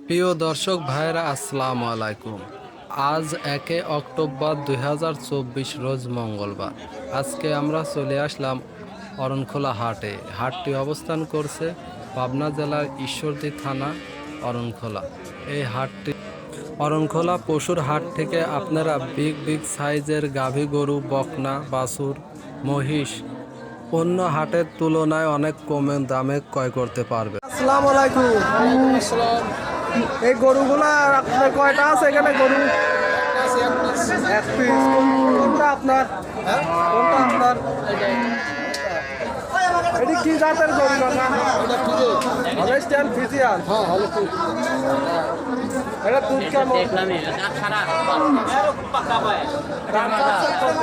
প্রিয় দর্শক ভাইরা, আসসালামু আলাইকুম। আজ 1 অক্টোবর 2024 রোজ মঙ্গলবার। আজকে আমরা চলে আসলাম অরণখোলা হাটে। হাটটি অবস্থান করছে পাবনা জেলার ঈশ্বরদী থানা অরণখোলা। এই হাটটি অরণখোলা পশুর হাট থেকে আপনারা বিগ সাইজের গাভী গরু, বকনা, বাছুর, মহিষ অন্য হাটের তুলনায় অনেক কমে দামে ক্রয় করতে পারবে। আসসালামু আলাইকুম। এই গরুগুলা আপনার কয়টা আছে এখানে? গরু এক পিস। কোনটা আপনার? কোনটা আপনার? এটি কি জাতের গরু? Holstein Friesian. এটা দুধ কেমন? দাম চাচ্ছে কত?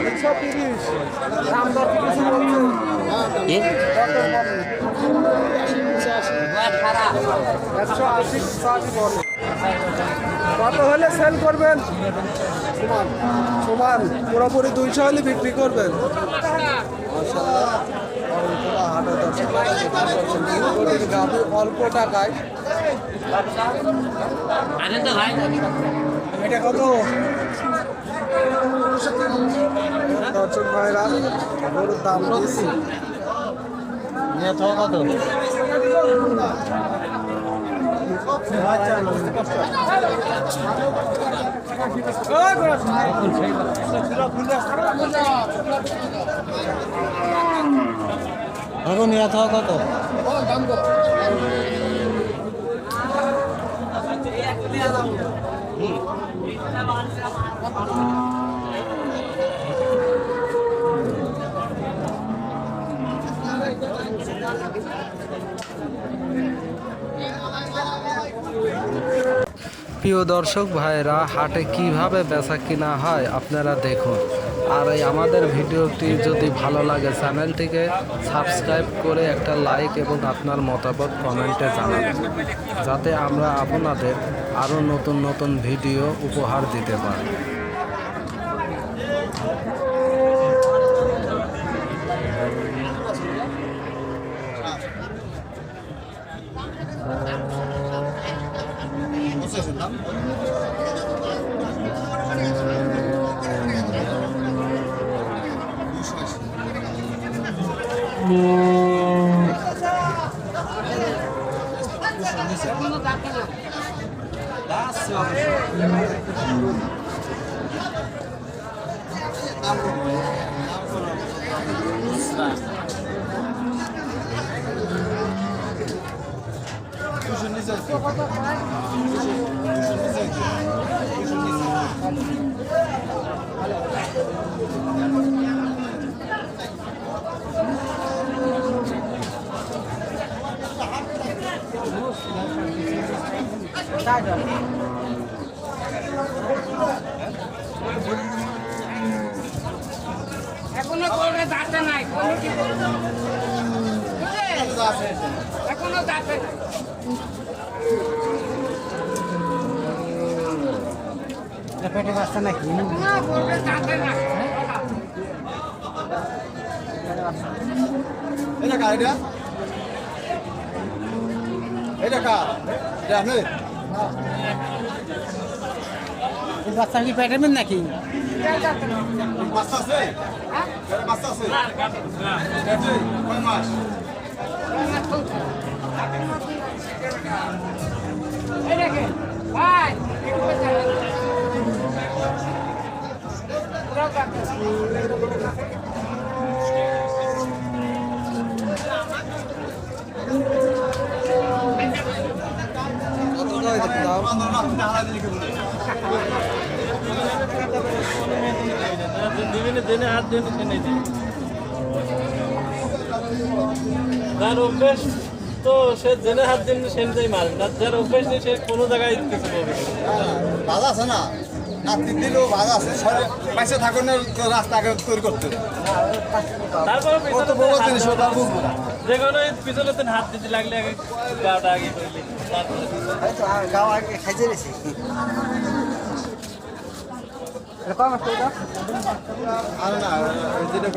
130। দাম দর কি কিছু বলছেন? কত বলে? 180 বলে। কত হলে সেল করবেন? সমান পুরোপুরি 200 হলে বিক্রি করবেন। মাশাআল্লাহ, অরণখোলা হাটে দর্শক গাভী অল্প টাকায়। এটা কত? দর্শক ভাইরা, গরুর দাম দিচ্ছি। কত? এখন নিয়ে থাকা কত? প্রিয় দর্শক ভাইরা, হাটে কিভাবে বেচা কিনা হয় আপনারা দেখুন। আর এই আমাদের ভিডিওটি যদি ভালো লাগে চ্যানেলটিকে সাবস্ক্রাইব করে একটা লাইক এবং আপনার মতামত কমেন্টে জানাবেন, যাতে আমরা আপনাদের আরও নতুন ভিডিও উপহার দিতে পারি। এখনো করে দাঁড়াতে নাই, এখনো দাঁড়াতে নাই। পেটে বাচ্চা নাকি? দাঁড়াতে নাই। এটা কার? এটা কার? বাচ্চা কি পেটের নাকি? বাচ্চা আছে? বাচ্চা আছে? কয় মাস? এই দেখেন ভাই, দিনে হাত দিন যার অভ্যেস তো সে জেনে হাত দিন সেটাই মারে না, যার অভ্যেস নেই সে কোনো জায়গায় কিছু বলবে বাধা আছে না, নাতি দিলেও বাধা আছে। পাশে থাকুন না, রাস্তা আগে তৈরি করতে। তারপরে কত বড় জিনিস ওটা বুঝবো না। যে কোনো পিছনে হাত দিতে লাগলে আগে গাটা আগে করলি, তারপরে গাও আগে খাইছে বেশি। আর না, যেটা